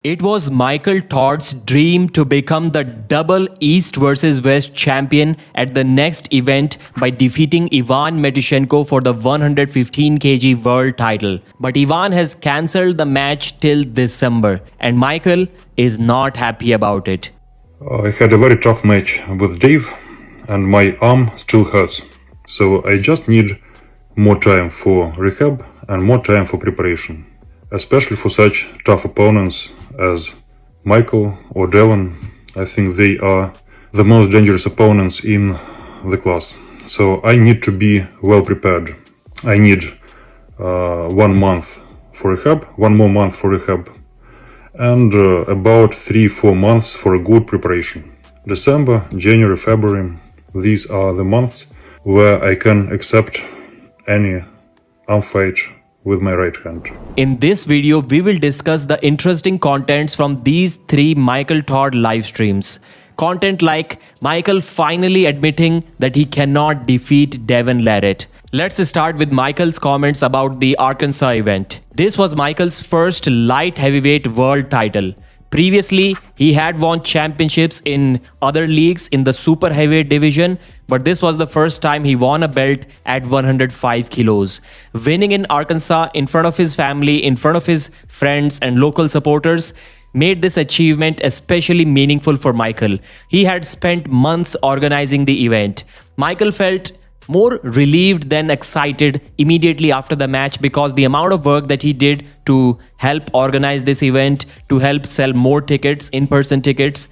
It was Michael Todd's dream to become the double East versus West champion at the next event by defeating Ivan Metushenko for the 115 kg world title. But Ivan has cancelled the match till December, and Michael is not happy about it. I had a very tough match with Dave, and my arm still hurts. So I just need more time for rehab and more time for preparation, especially for such tough opponents as Michael or Devon. I think they are the most dangerous opponents in the class. So I need to be well prepared. I need 1 month for rehab, 1 more month for rehab, and about 3-4 months for a good preparation. December, January, February, these are the months where I can accept any arm fight with my right hand. In this video, we will discuss the interesting contents from these 3 Michael Todd live streams. Content like Michael finally admitting that he cannot defeat Devon Larratt. Let's start with Michael's comments about the Arkansas event. This was Michael's first light heavyweight world title. Previously, he had won championships in other leagues in the super heavyweight division, but this was the first time he won a belt at 105 kilos. Winning in Arkansas in front of his family, in front of his friends and local supporters made this achievement especially meaningful for Michael. He had spent months organizing the event. Michael felt more relieved than excited immediately after the match because the amount of work that he did to help organize this event, to help sell more tickets, in-person tickets,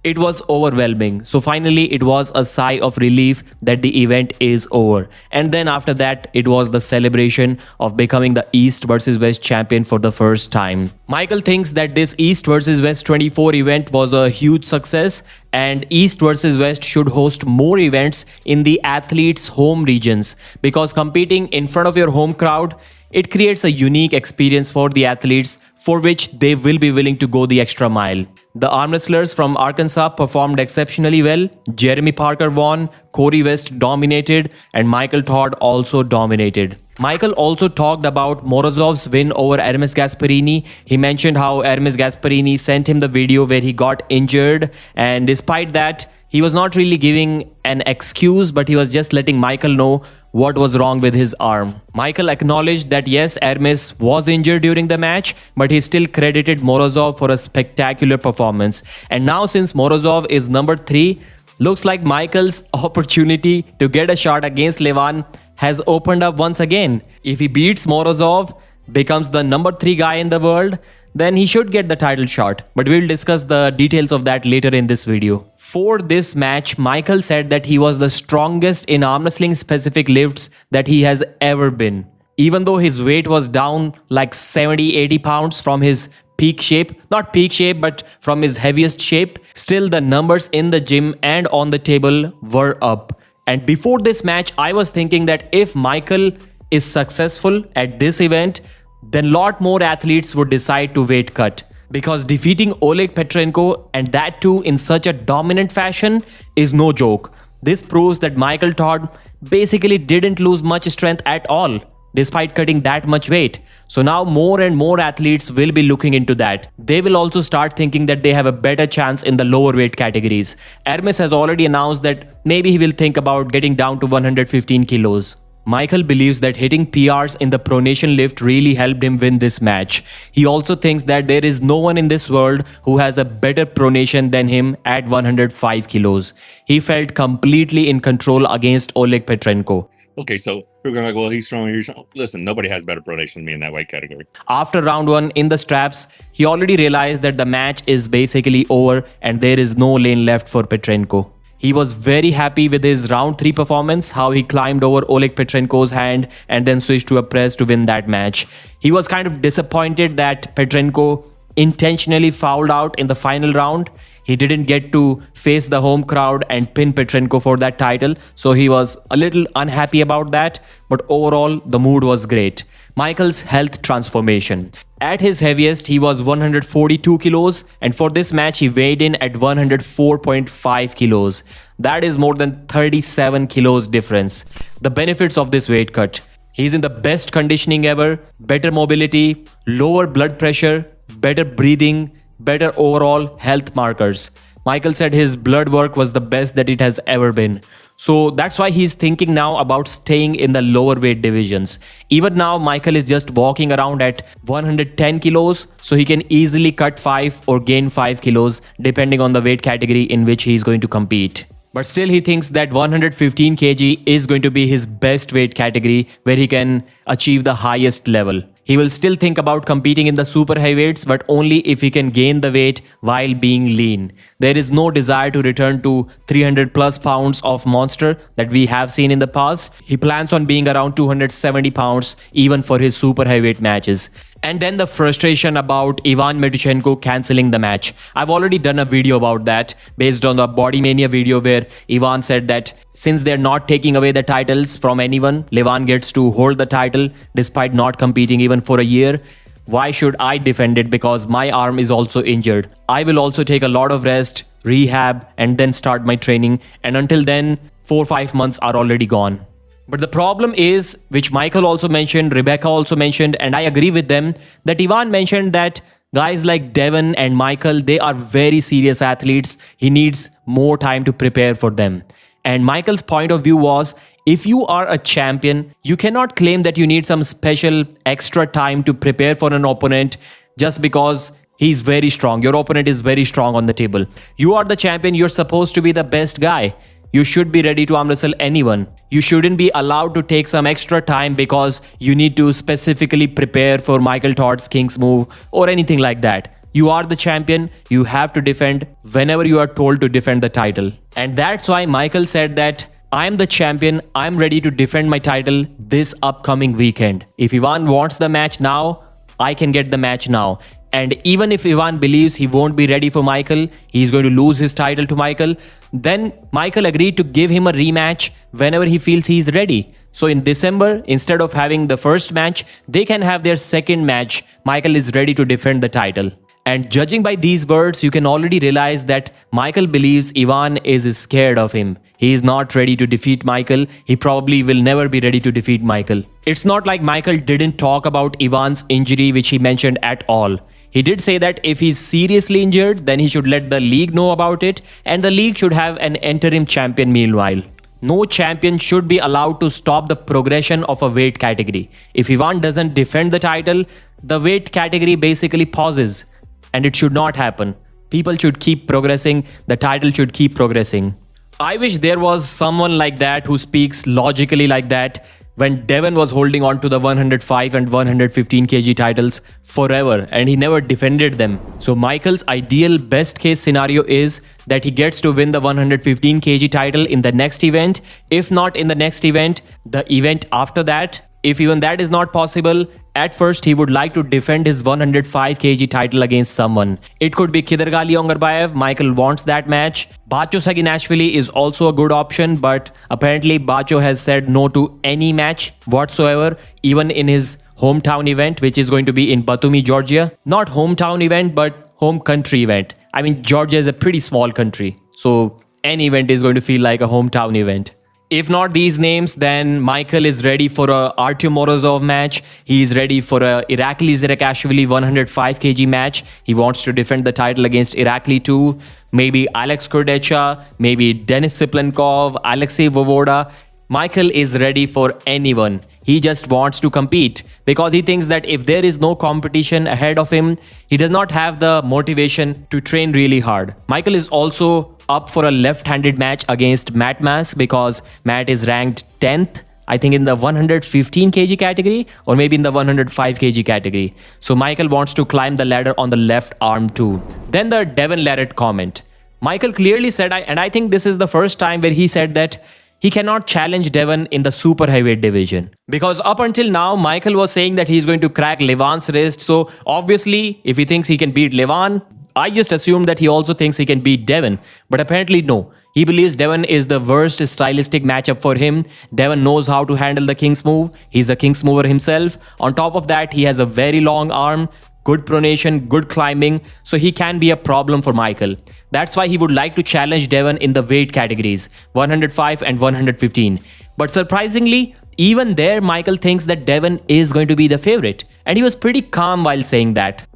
it was overwhelming. So finally, it was a sigh of relief that the event is over. And then after that, it was the celebration of becoming the East versus West champion for the first time. Michael thinks that this East versus West 24 event was a huge success, and East versus West should host more events in the athletes' home regions, because competing in front of your home crowd, it creates a unique experience for the athletes for which they will be willing to go the extra mile. The arm wrestlers from Arkansas performed exceptionally well. Jeremy Parker won, Corey West dominated, and Michael Todd also dominated. Michael also talked about Morozov's win over Hermes Gasparini. He mentioned how Hermes Gasparini sent him the video where he got injured, and despite that, he was not really giving an excuse, but he was just letting Michael know what was wrong with his arm. Michael acknowledged that yes, Hermes was injured during the match, but he still credited Morozov for a spectacular performance. And now since Morozov is number 3, looks like Michael's opportunity to get a shot against Levan has opened up once again. If he beats Morozov, becomes the number 3 guy in the world, then he should get the title shot. But we'll discuss the details of that later in this video. For this match, Michael said that he was the strongest in arm wrestling specific lifts that he has ever been. Even though his weight was down like 70-80 pounds from his peak shape, not peak shape, but from his heaviest shape, still the numbers in the gym and on the table were up. And before this match, I was thinking that if Michael is successful at this event, then lot more athletes would decide to weight cut. Because defeating Oleg Petrenko, and that too in such a dominant fashion, is no joke. This proves that Michael Todd basically didn't lose much strength at all, despite cutting that much weight. So now more and more athletes will be looking into that. They will also start thinking that they have a better chance in the lower weight categories. Hermes has already announced that maybe he will think about getting down to 115 kilos. Michael believes that hitting PRs in the pronation lift really helped him win this match. He also thinks that there is no one in this world who has a better pronation than him at 105 kilos. He felt completely in control against Oleg Petrenko. Okay, so we're going to go, well, he's strong, he's strong. Listen, nobody has better pronation than me in that weight category. After round 1 in the straps, he already realized that the match is basically over and there is no lane left for Petrenko. He was very happy with his round 3 performance, how he climbed over Oleg Petrenko's hand and then switched to a press to win that match. He was kind of disappointed that Petrenko intentionally fouled out in the final round. He didn't get to face the home crowd and pin Petrenko for that title, so he was a little unhappy about that, but overall the mood was great. Michael's health transformation. At his heaviest, he was 142 kilos, and for this match, he weighed in at 104.5 kilos. That is more than 37 kilos difference. The benefits of this weight cut. He's in the best conditioning ever, better mobility, lower blood pressure, better breathing, better overall health markers. Michael said his blood work was the best that it has ever been. So that's why he's thinking now about staying in the lower weight divisions. Even now, Michael is just walking around at 110 kilos, so he can easily cut 5 or gain 5 kilos depending on the weight category in which he is going to compete. But still, he thinks that 115 kg is going to be his best weight category where he can achieve the highest level. He will still think about competing in the super heavyweights, but only if he can gain the weight while being lean. There is no desire to return to 300 plus pounds of monster that we have seen in the past. He plans on being around 270 pounds even for his super heavyweight matches. And then the frustration about Ivan Matyuchenko cancelling the match. I've already done a video about that based on the Body Mania video where Ivan said that since they're not taking away the titles from anyone, Levan gets to hold the title despite not competing even for a year. Why should I defend it because my arm is also injured? I will also take a lot of rest, rehab, and then start my training. And until then, 4-5 months are already gone. But the problem is, which Michael also mentioned, Rebecca also mentioned, and I agree with them, that Ivan mentioned that guys like Devon and Michael, they are very serious athletes. He needs more time to prepare for them. And Michael's point of view was, if you are a champion, you cannot claim that you need some special extra time to prepare for an opponent just because he's very strong. Your opponent is very strong on the table. You are the champion. You're supposed to be the best guy. You should be ready to arm wrestle anyone. You shouldn't be allowed to take some extra time because you need to specifically prepare for Michael Todd's King's move or anything like that. You are the champion. You have to defend whenever you are told to defend the title. And that's why Michael said that I'm the champion. I'm ready to defend my title this upcoming weekend. If Ivan wants the match now, I can get the match now. And even if Ivan believes he won't be ready for Michael, he's going to lose his title to Michael, then Michael agreed to give him a rematch whenever he feels he's ready. So in December, instead of having the first match, they can have their second match. Michael is ready to defend the title. And judging by these words, you can already realize that Michael believes Ivan is scared of him. He is not ready to defeat Michael. He probably will never be ready to defeat Michael. It's not like Michael didn't talk about Ivan's injury, which he mentioned at all. He did say that if he's seriously injured, then he should let the league know about it, and the league should have an interim champion meanwhile. No champion should be allowed to stop the progression of a weight category. If Ivan doesn't defend the title, the weight category basically pauses, and it should not happen. People should keep progressing, the title should keep progressing. I wish there was someone like that who speaks logically like that when Devon was holding on to the 105 and 115 kg titles forever and he never defended them. So Michael's ideal best case scenario is that he gets to win the 115 kg title in the next event. If not in the next event, the event after that. If even that is not possible, at first he would like to defend his 105 kg title against someone. It could be Kidargali Ongarbayev. Michael wants that match. Bacho Saginashvili is also a good option, but apparently Bacho has said no to any match whatsoever, even in his hometown event, which is going to be in Batumi, Georgia. Not hometown event, but home country event. I mean, Georgia is a pretty small country, so any event is going to feel like a hometown event. If not these names, then Michael is ready for a Artyom Morozov match. He is ready for a Irakli Zirakashvili 105 kg match. He wants to defend the title against Irakli too. Maybe Alex Kurdecha, maybe Denis Siplenkov, Alexei Vovoda. Michael is ready for anyone. He just wants to compete because he thinks that if there is no competition ahead of him, he does not have the motivation to train really hard. Michael is also up for a left-handed match against Matt Mas because Matt is ranked 10th, I think in the 115 kg category or maybe in the 105 kg category. So Michael wants to climb the ladder on the left arm too. Then the Devon Larratt comment. Michael clearly said, and I think this is the first time where he said that he cannot challenge Devon in the super heavyweight division. Because up until now, Michael was saying that he's going to crack Levan's wrist. So obviously, if he thinks he can beat Levan, I just assumed that he also thinks he can beat Devon. But apparently no. He believes Devon is the worst stylistic matchup for him. Devon knows how to handle the King's move. He's a King's mover himself. On top of that, he has a very long arm, good pronation, good climbing, so he can be a problem for Michael. That's why he would like to challenge Devon in the weight categories, 105 and 115. But surprisingly, even there, Michael thinks that Devon is going to be the favorite. And he was pretty calm while saying that.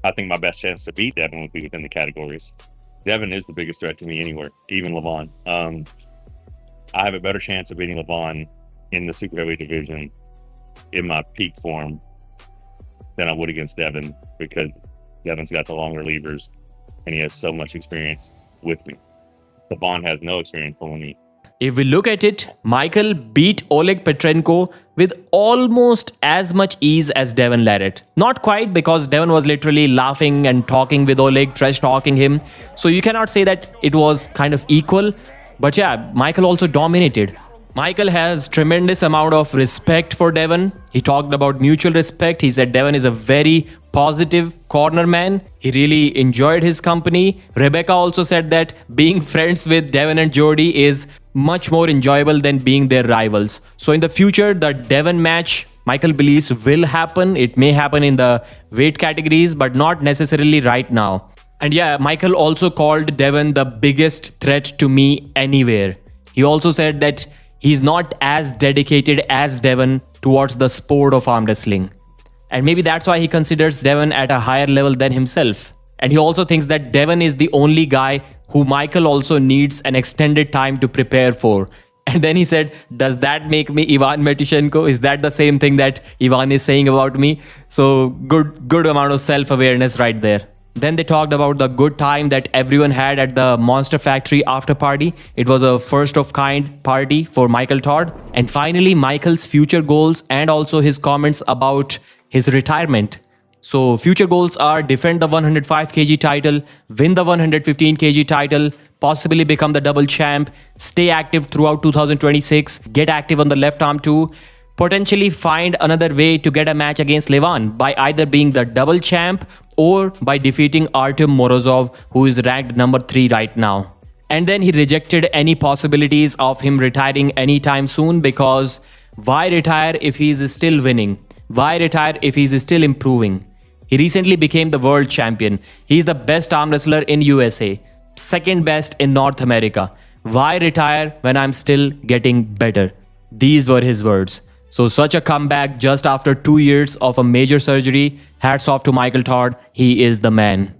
I think my best chance to beat Devin would be within the categories. Devin is the biggest threat to me anywhere, even Levon. I have a better chance of beating Levon in the super heavyweight division in my peak form than I would against Devin, because Devin's got the longer levers and he has so much experience with me. Levon has no experience pulling me. If we look at it, Michael beat Oleg Petrenko with almost as much ease as Devin Larratt. Not quite, because Devin was literally laughing and talking with Oleg, trash talking him. So you cannot say that it was kind of equal. But yeah, Michael also dominated. Michael has tremendous amount of respect for Devin. He talked about mutual respect. He said Devin is a very positive corner man. He really enjoyed his company. Rebecca also said that being friends with Devin and Jody is much more enjoyable than being their rivals. So in the future, the Devin match, Michael believes, will happen. It may happen in the weight categories, but not necessarily right now. And yeah, Michael also called Devin the biggest threat to me anywhere. He also said that he's not as dedicated as Devin towards the sport of arm wrestling. And maybe that's why he considers Devin at a higher level than himself. And he also thinks that Devin is the only guy who Michael also needs an extended time to prepare for. And then he said, does that make me Ivan Matyushenko? Is that the same thing that Ivan is saying about me? So good amount of self-awareness right there. Then they talked about the good time that everyone had at the Monster Factory after party. It was a first of kind party for Michael Todd. And finally, Michael's future goals and also his comments about his retirement. So future goals are defend the 105 kg title, win the 115 kg title, possibly become the double champ, stay active throughout 2026, get active on the left arm too, potentially find another way to get a match against Levon by either being the double champ or by defeating Artem Morozov, who is ranked number 3 right now. And then he rejected any possibilities of him retiring anytime soon, because why retire if he is still winning? Why retire if he is still improving? He recently became the world champion. He is the best arm wrestler in USA, second best in North America. Why retire when I'm still getting better? These were his words. So such a comeback just after 2 years of a major surgery. Hats off to Michael Todd. He is the man.